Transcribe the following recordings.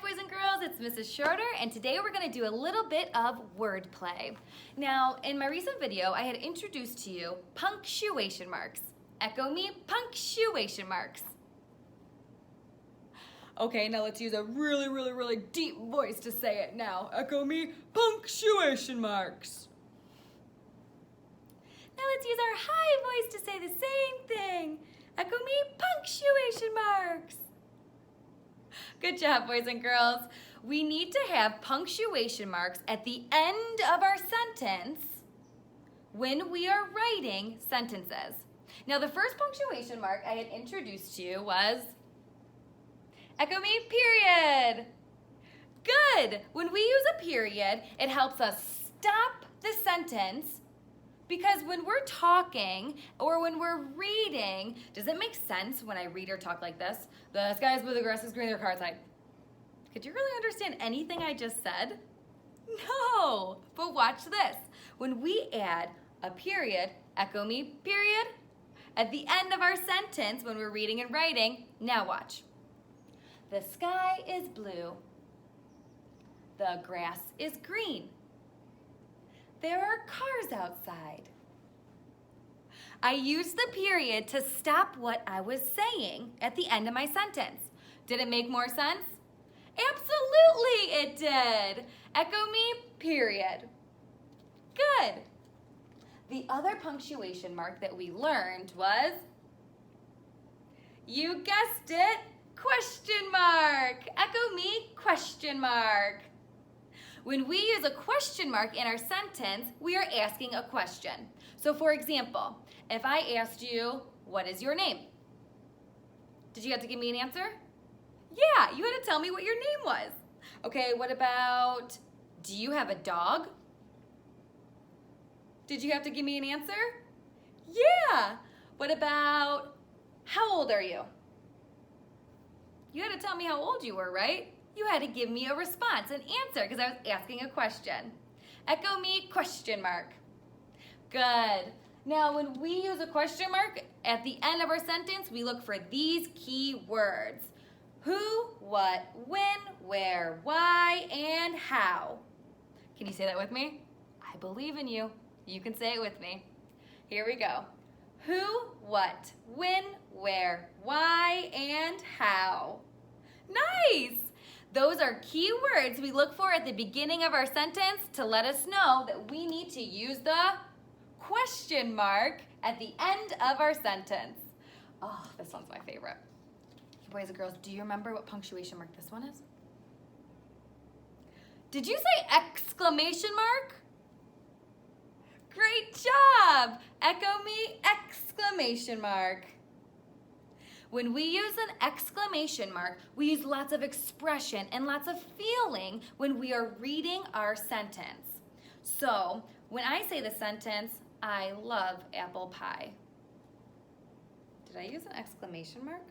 boys and girls, it's Mrs. Schroeder, and today we're going to do a little bit of wordplay. Now, in my recent video, I had introduced to you punctuation marks. Echo me, punctuation marks. Okay, now let's use a really deep voice to say it now. Echo me, punctuation marks. Now let's use our high voice to say the same thing. Echo me, punctuation marks. Good job, boys and girls. We need to have punctuation marks at the end of our sentence when we are writing sentences. Now, the first punctuation mark I had introduced to you was echo me, period. Good. When we use a period, it helps us stop the sentence, because when we're talking or when we're reading, does it make sense when I read or talk like this? The sky is blue, the grass is green, the car outside. Could you really understand anything I just said? No, but watch this. When we add a period, echo me, period, at the end of our sentence when we're reading and writing, now watch. The sky is blue. The grass is green. There are cars outside. I used the period to stop what I was saying at the end of my sentence. Did it make more sense? Absolutely it did. Echo me, period. Good. The other punctuation mark that we learned was, you guessed it, question mark. Echo me, question mark. When we use a question mark in our sentence, we are asking a question. So for example, if I asked you, what is your name? Did you have to give me an answer? Yeah, you had to tell me what your name was. Okay, what about, do you have a dog? Did you have to give me an answer? Yeah. What about, how old are you? You had to tell me how old you were, right? You had to give me a response, an answer, because I was asking a question. Echo me, question mark. Good. Now, when we use a question mark at the end of our sentence, we look for these key words. Who, what, when, where, why, and how. Can you say that with me? I believe in you. You can say it with me. Here we go. Who, what, when, where, why, and how. Nice! Those are key words we look for at the beginning of our sentence to let us know that we need to use the question mark at the end of our sentence. Oh, this one's my favorite. Boys and girls, do you remember what punctuation mark this one is? Did you say exclamation mark? Great job! Echo me, exclamation mark. When we use an exclamation mark, we use lots of expression and lots of feeling when we are reading our sentence. So, when I say the sentence, I love apple pie. Did I use an exclamation mark?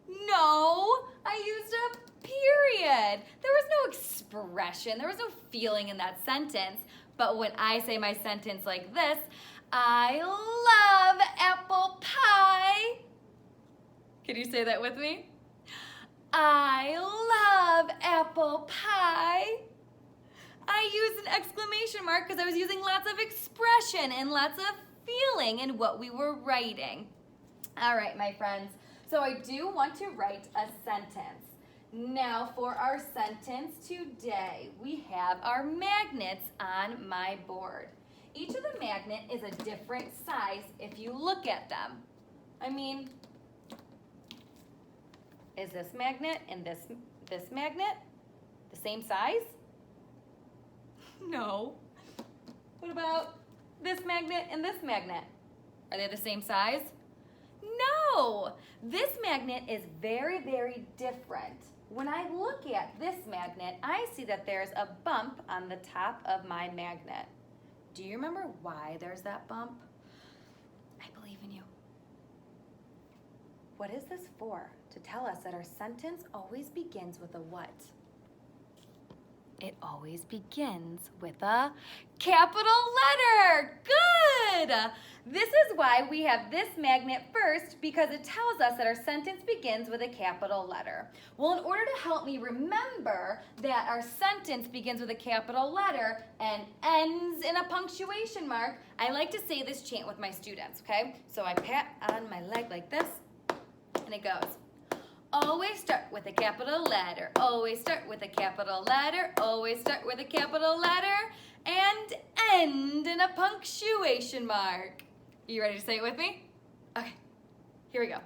No, I used a period. There was no expression, there was no feeling in that sentence. But when I say my sentence like this, I love apple pie. Can you say that with me? I love apple pie. I used an exclamation mark because I was using lots of expression and lots of feeling in what we were writing. All right, my friends. So I do want to write a sentence. Now for our sentence today, we have our magnets on my board. Each of the magnet is a different size if you look at them. I mean, is this magnet and this magnet the same size? No. What about this magnet and this magnet? Are they the same size? No. This magnet is very different. When I look at this magnet, I see that there's a bump on the top of my magnet. Do you remember why there's that bump? I believe in you. What is this for? To tell us that our sentence always begins with a what? It always begins with a capital letter. Good! This is why we have this magnet first, because it tells us that our sentence begins with a capital letter. Well, in order to help me remember that our sentence begins with a capital letter and ends in a punctuation mark, I like to say this chant with my students, okay? So I pat on my leg like this, and it goes, always start with a capital letter, always start with a capital letter, always start with a capital letter, and end in a punctuation mark. You ready to say it with me? Okay, here we go.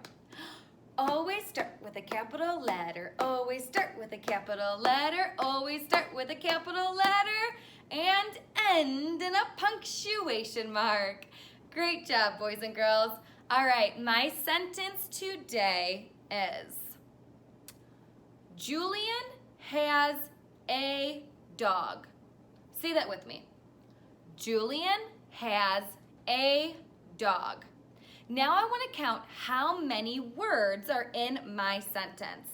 Always start with a capital letter, always start with a capital letter, always start with a capital letter, and end in a punctuation mark. Great job, boys and girls. All right, my sentence today is, Julian has a dog. Say that with me. Julian has a dog. Now I want to count how many words are in my sentence.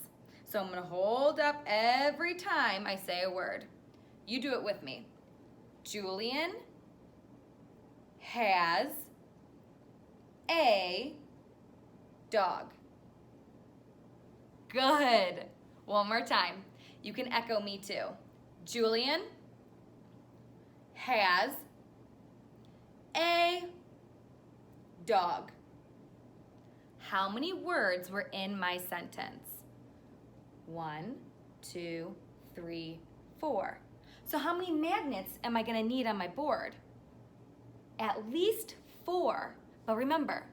So I'm going to hold up every time I say a word. You do it with me. Julian has a dog. Good. One more time. You can echo me too. Julian has a dog. How many words were in my sentence? 1, 2, 3, 4. So how many magnets am I going to need on my board? At least 4. But remember,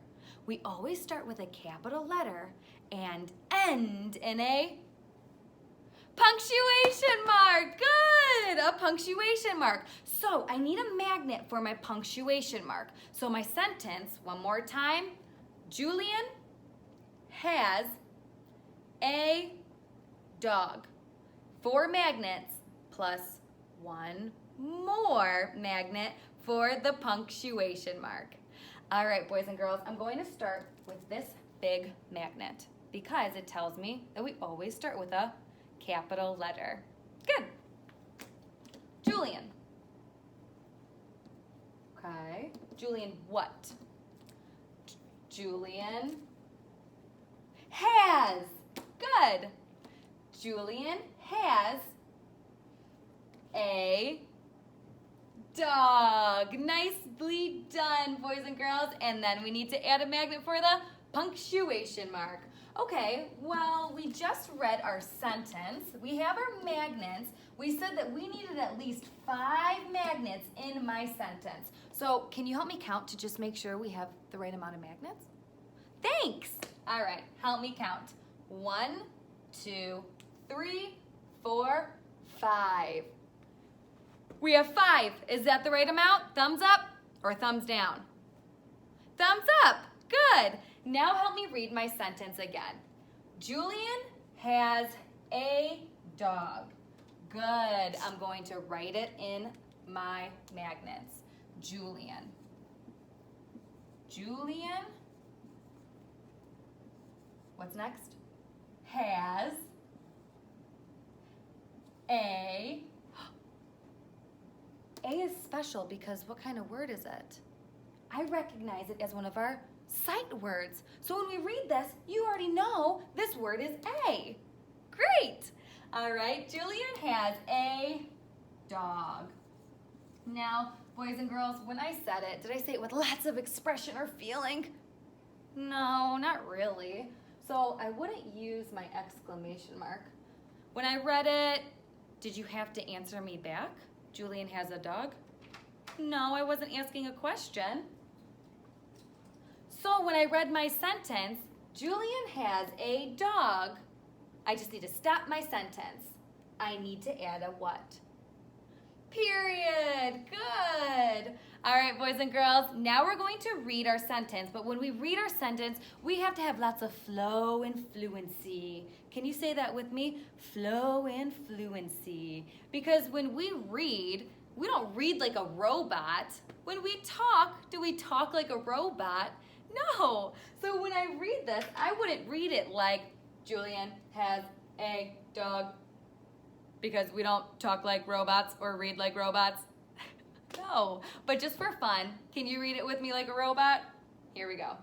we always start with a capital letter and end in a punctuation mark. Good! A punctuation mark. So I need a magnet for my punctuation mark. So my sentence, one more time. Julian has a dog. 4 magnets plus 1 more magnet for the punctuation mark. All right, boys and girls, I'm going to start with this big magnet because it tells me that we always start with a capital letter. Good. Julian. Okay. Julian what? Julian has. Good. Julian has a dog. Nicely done, boys and girls. And then we need to add a magnet for the punctuation mark. Okay, well, we just read our sentence. We have our magnets. We said that we needed at least 5 magnets in my sentence. So can you help me count to just make sure we have the right amount of magnets? Thanks. All right, help me count. 1, 2, 3, 4, 5. We have 5. Is that the right amount? Thumbs up or thumbs down? Thumbs up. Good. Now help me read my sentence again. Julian has a dog. Good. I'm going to write it in my magnets. Julian. Julian. What's next? Has a. A is special because what kind of word is it? I recognize it as one of our sight words. So when we read this, you already know this word is A. Great. All right, Julian has a dog. Now, boys and girls, when I said it, did I say it with lots of expression or feeling? No, not really. So I wouldn't use my exclamation mark. When I read it, did you have to answer me back? Julian has a dog? No, I wasn't asking a question. So when I read my sentence, Julian has a dog, I just need to stop my sentence. I need to add a what? Period. Good. All right, boys and girls, now we're going to read our sentence. But when we read our sentence, we have to have lots of flow and fluency. Can you say that with me? Flow and fluency. Because when we read, we don't read like a robot. When we talk, do we talk like a robot? No. So when I read this, I wouldn't read it like Julian has a dog, because we don't talk like robots or read like robots? No, but just for fun, can you read it with me like a robot? Here we go.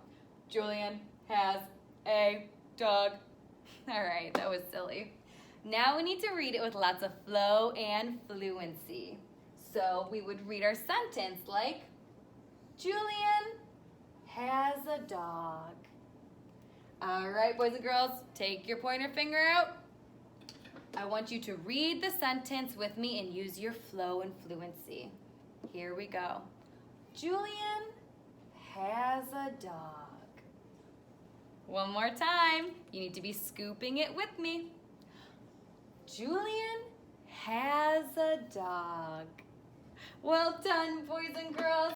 Julian has a dog. All right, that was silly. Now we need to read it with lots of flow and fluency. So we would read our sentence like, Julian has a dog. All right, boys and girls, take your pointer finger out. I want you to read the sentence with me and use your flow and fluency. Here we go. Julian has a dog. One more time. You need to be scooping it with me. Julian has a dog. Well done, boys and girls.